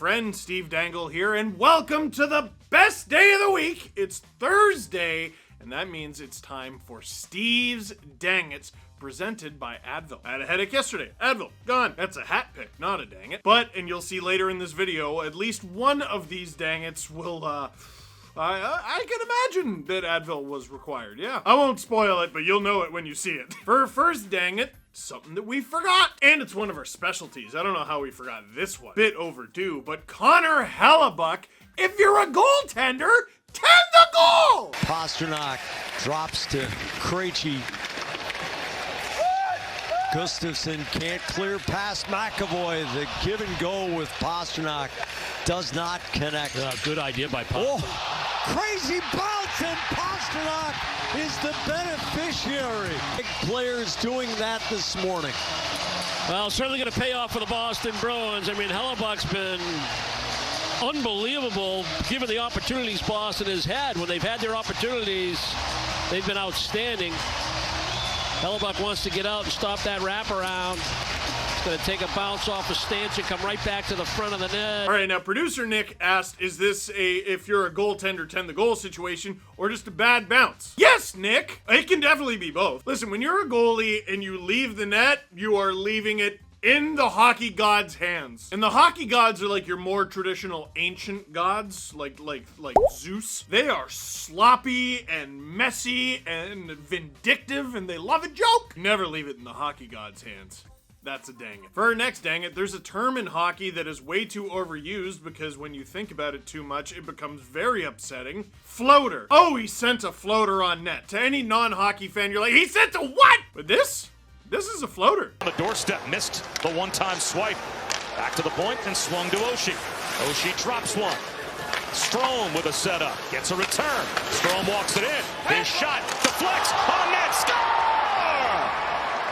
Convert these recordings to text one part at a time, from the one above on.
friend, Steve Dangle here, and welcome to the best day of the week. It's Thursday, and that means it's time for Steve's Dang It's, presented by Advil. I had a headache yesterday. Advil, gone. That's a hat pick, not a dang it. But, and you'll see later in this video, at least one of these dang it's will, I can imagine that Advil was required, yeah. I won't spoil it, but you'll know it when you see it. For our first dang it, something that we forgot. And it's one of our specialties. I don't know how we forgot this one. Bit overdue, but Connor Hellebuyck, if you're a goaltender, tend the goal! Pastrnak drops to Krejci. Gustafsson can't clear past McAvoy. The give and go with Pastrnak does not connect. Good idea by Pastrnak. Oh, crazy bounce, and Pastrnak is the beneficiary. Big players doing that this morning. Well, certainly going to pay off for the Boston Bruins. I mean, Hellebuyck's been unbelievable given the opportunities Boston has had. When they've had their opportunities, they've been outstanding. Hellebuyck wants to get out and stop that wraparound. He's going to take a bounce off a stance and come right back to the front of the net. All right, now producer Nick asked, is this a if you're a goaltender tend the goal situation or just a bad bounce? Yes, Nick! It can definitely be both. Listen, when you're a goalie and you leave the net, you are leaving it in the hockey gods' hands. And the hockey gods are like your more traditional ancient gods, like Zeus. They are sloppy and messy and vindictive, and they love a joke. Never leave it in the hockey gods' hands. That's a dang it. For our next dang it, there's a term in hockey that is way too overused because when you think about it too much, it becomes very upsetting. Floater. Oh, he sent a floater on net. To any non-hockey fan, you're like, he sent a what? But this is a floater. On the doorstep, missed the one-time swipe. Back to the point and swung to Oshie. Oshie drops one. Strome with a setup. Gets a return. Strome walks it in. His shot deflects on net. Score!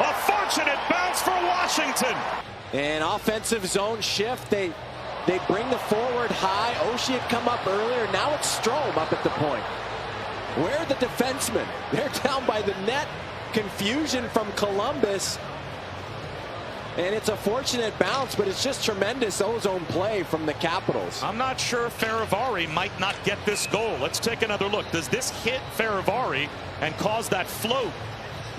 A fortunate bounce for Washington. An offensive zone shift. They bring the forward high. Oshie had come up earlier. Now it's Strome up at the point. Where are the defensemen? They're down by the net. Confusion from Columbus, and it's a fortunate bounce, but it's just tremendous ozone play from the Capitals. I'm not sure Faravari might not get this goal. Let's take another look. Does this hit Faravari and cause that float?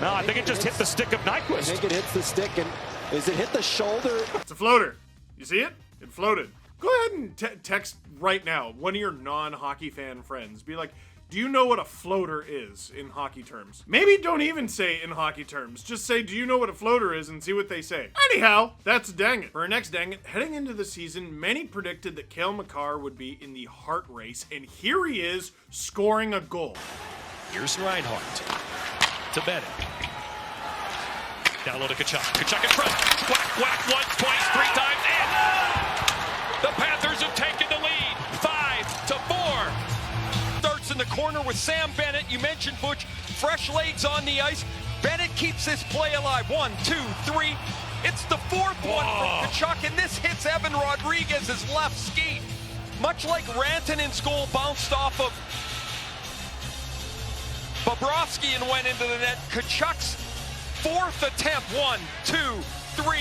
No, I think it just hit the stick of Nyquist. I think it hits the stick, and is it hit the shoulder? It's a floater. You see it? It floated. Go ahead and text right now one of your non-hockey fan friends. Be like, do you know what a floater is in hockey terms? Maybe don't even say in hockey terms. Just say, do you know what a floater is, and see what they say. Anyhow, that's dang it. For our next dang it, heading into the season, many predicted that Cale Makar would be in the Hart race, and here he is scoring a goal. Here's Reinhart to Bennett. Down low to Tkachuk. Tkachuk in front. Whack, once, twice, three times, and the Panthers have taken the lead. 5-4. In the corner with Sam Bennett. You mentioned Butch. Fresh legs on the ice. Bennett keeps this play alive. 1, 2, 3. It's the fourth one from Tkachuk, and this hits Evan Rodriguez's left skate. Much like Rantanen's goal bounced off of Bobrovsky and went into the net. Tkachuk's fourth attempt. 1, 2, 3.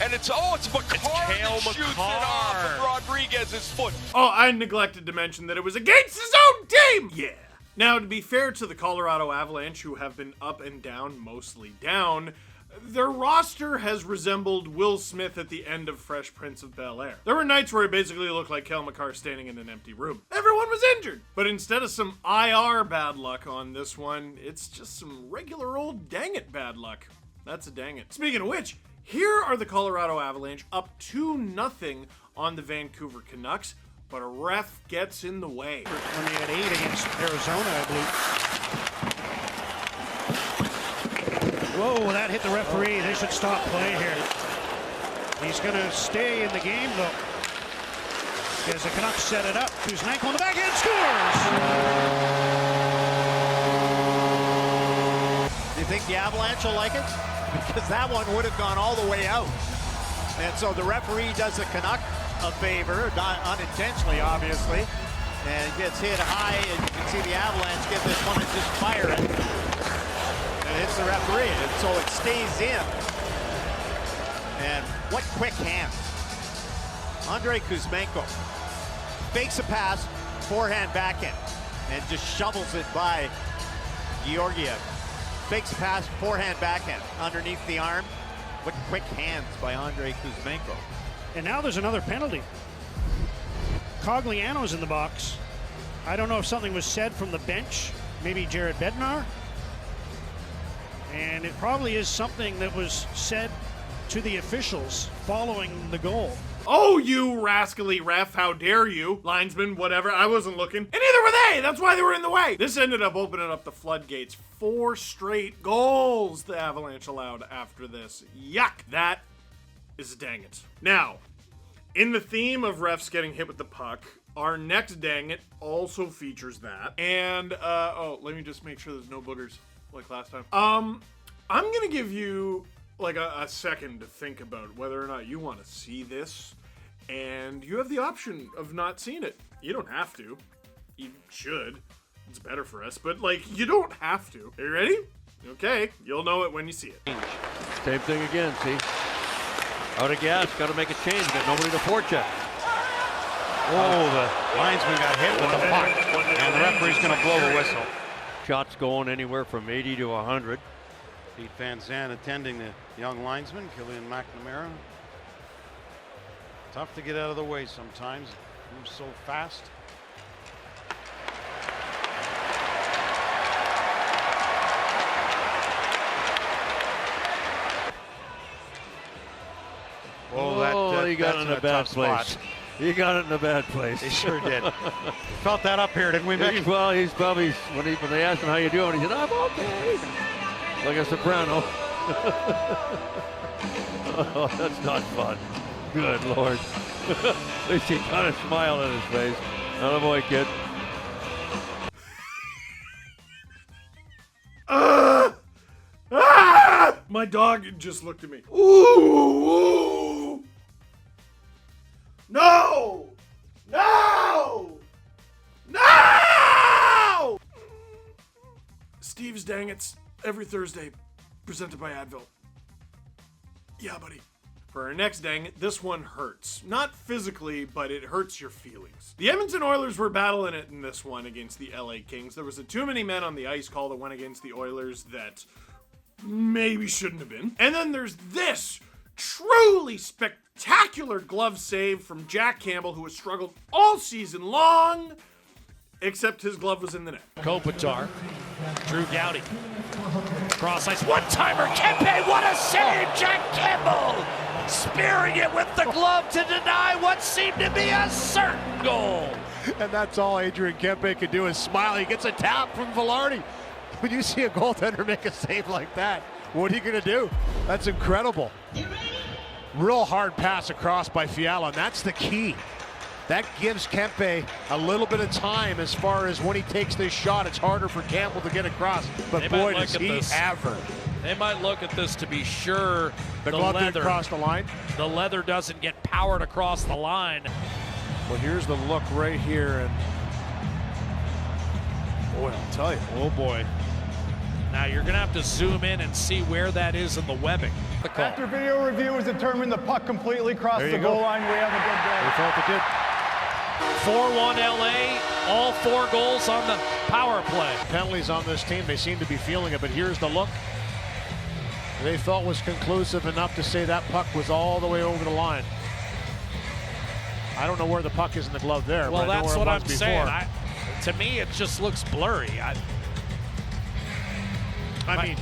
And it's Makar that shoots it off of Rodriguez's foot. Oh, I neglected to mention that it was against his own team! Yeah. Now, to be fair to the Colorado Avalanche, who have been up and down, mostly down, their roster has resembled Will Smith at the end of Fresh Prince of Bel-Air. There were nights where it basically looked like Cale Makar standing in an empty room. Everyone was injured. But instead of some IR bad luck on this one, it's just some regular old dang it bad luck. That's a dang it. Speaking of which, here are the Colorado Avalanche up 2-0 on the Vancouver Canucks, but a ref gets in the way. When they had 8 against Arizona, I believe. Whoa, that hit the referee. They should stop play here. He's going to stay in the game, though, as the Canucks set it up. Kuzmenko on the backhand scores! Do you think the Avalanche will like it? Because that one would have gone all the way out. And so the referee does the Canuck a favor, not unintentionally, obviously. And it gets hit high, and you can see the Avalanche get this one and just fire it. And hits the referee, and so it stays in. And what quick hands. Andrei Kuzmenko fakes a pass, forehand backhand, and just shovels it by Georgiev. Fakes a pass, forehand backhand, underneath the arm. What quick hands by Andrei Kuzmenko. And now there's another penalty. Cogliano's in the box. I don't know if something was said from the bench, maybe Jared Bednar. And it probably is something that was said to the officials following the goal. Oh, you rascally ref, how dare you? Linesman, whatever, I wasn't looking. And neither were they, that's why they were in the way. This ended up opening up the floodgates. 4 straight goals the Avalanche allowed after this. Yuck. That is dang it. Now, in the theme of refs getting hit with the puck, our next dang it also features that. And, oh, let me just make sure there's no boogers like last time. I'm gonna give you like a second to think about whether or not you want to see this, and you have the option of not seeing it. You don't have to. You should. It's better for us, but like, you don't have to. Are you ready? Okay, you'll know it when you see it. Same thing again, see? Out of gas, got to make a change, got nobody to forecheck. Oh, the linesman got hit with the puck, and the referee's going to blow the whistle. Shots going anywhere from 80 to 100. Pete Van Zandt attending the young linesman, Killian McNamara. Tough to get out of the way sometimes. Moves so fast. Oh, he got it in a bad place. He got it in a bad place. He sure did. Felt that up here, didn't we, Mick? Well, he's probably, when they asked him how you doing, he said, I'm okay. Like a soprano. Oh, that's not fun. Good Lord. At least he got a smile on his face. Attaboy, kid. My dog just looked at me. Ooh! No! No! No! Steve's Dang It's every Thursday, presented by Advil. Yeah, buddy. For our next dang it, this one hurts. Not physically, but it hurts your feelings. The Edmonton Oilers were battling it in this one against the LA Kings. There was a too many men on the ice call that went against the Oilers that maybe shouldn't have been. And then there's this truly spectacular glove save from Jack Campbell, who has struggled all season long, except his glove was in the net. Kopitar, Drew Gowdy, cross ice, one-timer, Kempe, what a save, Jack Campbell, spearing it with the glove to deny what seemed to be a certain goal. And that's all Adrian Kempe could do is smile. He gets a tap from Velarde. When you see a goaltender make a save like that, what are you going to do? That's incredible. Real hard pass across by Fiala, and that's the key. That gives Kempe a little bit of time as far as when he takes this shot. It's harder for Campbell to get across, but boy, does he ever. They might look at this to be sure the glove didn't cross the line. The leather doesn't get powered across the line. Well, here's the look right here, and boy, I'll tell you. Oh boy. Now you're going to have to zoom in and see where that is in the webbing. The call. After video review has determined the puck completely crossed the goal line, we have a good goal. They felt it did. 4-1 LA, all 4 goals on the power play. Penalties on this team, they seem to be feeling it, but here's the look. They felt was conclusive enough to say that puck was all the way over the line. I don't know where the puck is in the glove there. Well, but that's what I'm saying. To me, it just looks blurry. I mean,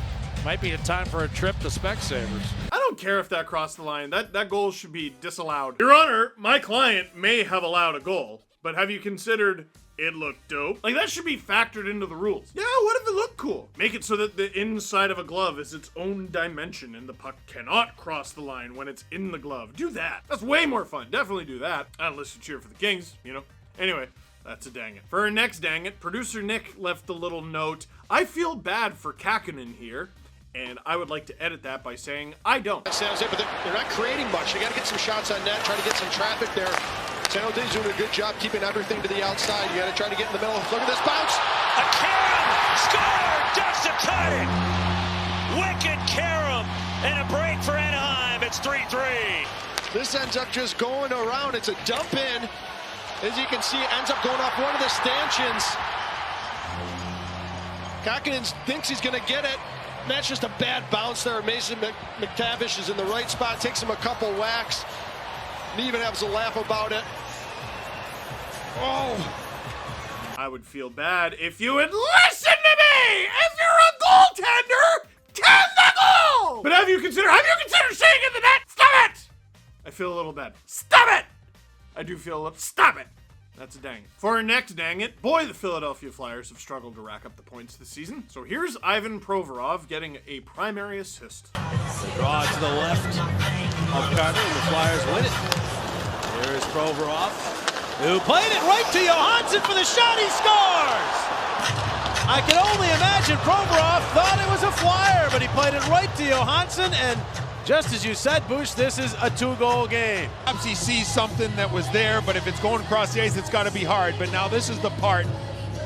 might be a time for a trip to Specsavers. I don't care if that crossed the line. That goal should be disallowed. Your Honor, my client may have allowed a goal, but have you considered it looked dope? Like, that should be factored into the rules. Yeah, what if it looked cool? Make it so that the inside of a glove is its own dimension and the puck cannot cross the line when it's in the glove. Do that. That's way more fun. Definitely do that. Unless you cheer for the Kings, you know. Anyway, that's a dang it. For our next dang it, producer Nick left a little note. I feel bad for Kähkönen here, and I would like to edit that by saying I don't. That sounds it, but they're not creating much. You got to get some shots on net, try to get some traffic there. San Jose's doing a good job keeping everything to the outside. You got to try to get in the middle. Look at this bounce. A Karam score just to tie it. Wicked Karam and a break for Anaheim. It's 3-3. This ends up just going around. It's a dump in. As you can see, it ends up going off one of the stanchions. Kähkönen thinks he's going to get it. And that's just a bad bounce there. Mason McTavish is in the right spot, takes him a couple whacks. And even has a laugh about it. Oh. I would feel bad if you would listen to me! If you're a goaltender, tend the goal! But have you considered staying in the net? Stop it! I feel a little bad. Stop it! I do feel a little, stop it! That's a dang it. For our next dang it, boy, the Philadelphia Flyers have struggled to rack up the points this season. So here's Ivan Provorov getting a primary assist. The draw to the left of Carter, and the Flyers win it. Here's Provorov, who played it right to Johansson for the shot. He scores! I can only imagine Provorov thought it was a Flyer, but he played it right to Johansson, and just as you said, Bush, this is a 2-goal game. Perhaps he sees something that was there, but if it's going across the ice, it's got to be hard. But now this is the part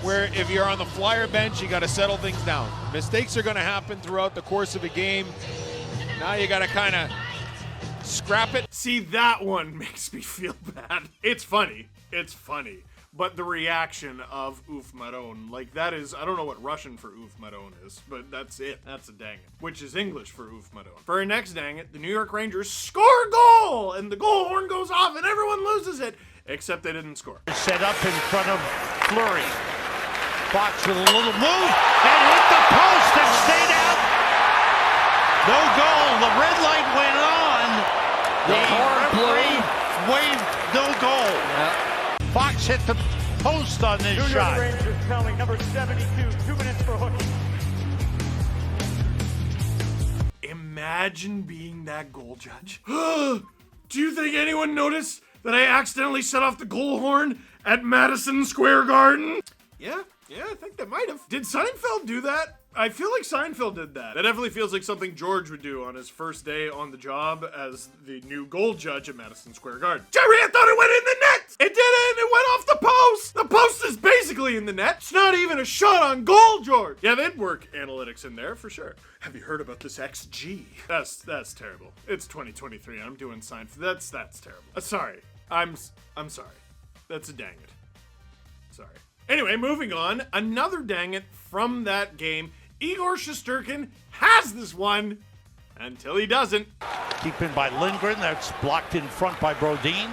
where if you're on the Flyer bench, you got to settle things down. Mistakes are going to happen throughout the course of a game. Now you got to kind of scrap it. See, that one makes me feel bad. It's funny. It's funny. But the reaction of Uf Maron, like that is, I don't know what Russian for Uf Maron is, but that's it. That's a dang it, which is English for Uf Maron. For our next dang it, the New York Rangers score a goal, and the goal horn goes off, and everyone loses it, except they didn't score. Set up in front of Fleury. Fox with a little move, and hit the post and stayed out. No goal. The red light went on. The referee waved no goal. Yeah. Fox hit the post on this shot. Rangers telling number 72, 2 minutes for hooking. Imagine being that goal judge. Do you think anyone noticed that I accidentally set off the goal horn at Madison Square Garden? Yeah, I think they might have. Did Seinfeld do that? I feel like Seinfeld did that. That definitely feels like something George would do on his first day on the job as the new goal judge at Madison Square Garden. Jerry, I thought it went in the net! It didn't! It went off the post! The post is basically in the net. It's not even a shot on goal, George! Yeah, they'd work analytics in there for sure. Have you heard about this XG? That's terrible. It's 2023 and I'm doing Seinfeld. That's terrible. Sorry. I'm sorry. That's a dang it. Sorry. Anyway, moving on. Another dang it from that game. Igor Shesterkin has this one until he doesn't. Keep in by Lindgren. That's blocked in front by Brodin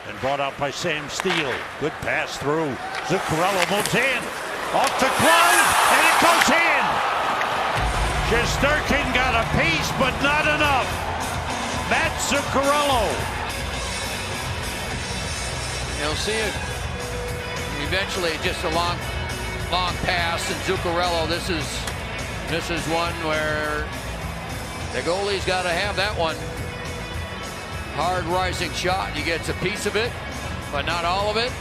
and brought out by Sam Steele. Good pass through. Zuccarello moves in. Off to Clyde, and it goes in. Shesterkin got a piece, but not enough. Matt Zuccarello. You'll see it. Eventually, just a long pass, and Zuccarello, this is one where the goalie's got to have that one. Hard rising shot. He gets a piece of it, but not all of it.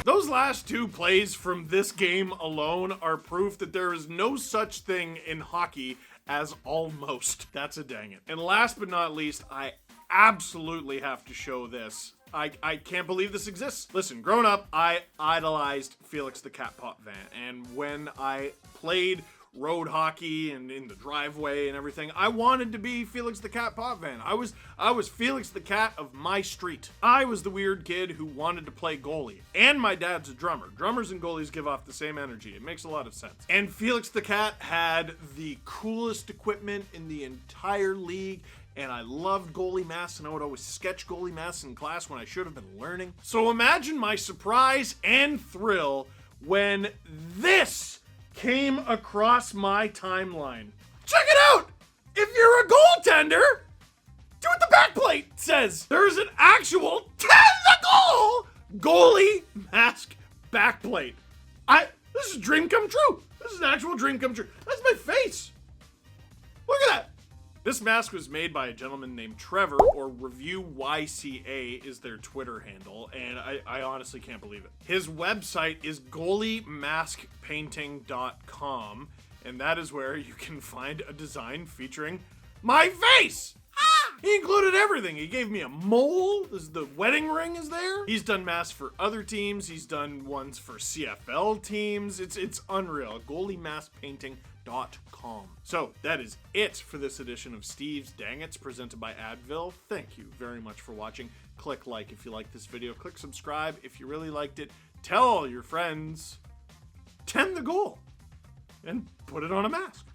Those last two plays from this game alone are proof that there is no such thing in hockey as almost. That's a dang it. And last but not least, I absolutely have to show this. I can't believe this exists. Listen, growing up, I idolized Felix the Cat Potvin, and when I played road hockey and in the driveway and everything, I wanted to be Felix the Cat Potvin. I was Felix the Cat of my street. I was the weird kid who wanted to play goalie, and my dad's a drummer. Drummers and goalies give off the same energy. It makes a lot of sense. And Felix the Cat had the coolest equipment in the entire league, and I loved goalie masks, and I would always sketch goalie masks in class when I should have been learning. So imagine my surprise and thrill when this came across my timeline. Check it out! If you're a goaltender, do what the backplate says. There's an actual 10 the goal goalie mask backplate. This is a dream come true. This is an actual dream come true. That's my face. Look at that. This mask was made by a gentleman named Trevor, or Review YCA is their Twitter handle, and I honestly can't believe it. His website is goaliemaskpainting.com, and that is where you can find a design featuring my face! Ah! He included everything. He gave me a mole. The wedding ring is there. He's done masks for other teams. He's done ones for CFL teams. It's unreal. GoalieMaskPainting.com. So that is it for this edition of Steve's Dang It's, presented by Advil. Thank you very much for watching. Click like if you like this video. Click subscribe if you really liked it. Tell all your friends. Tend the goal and put it on a mask.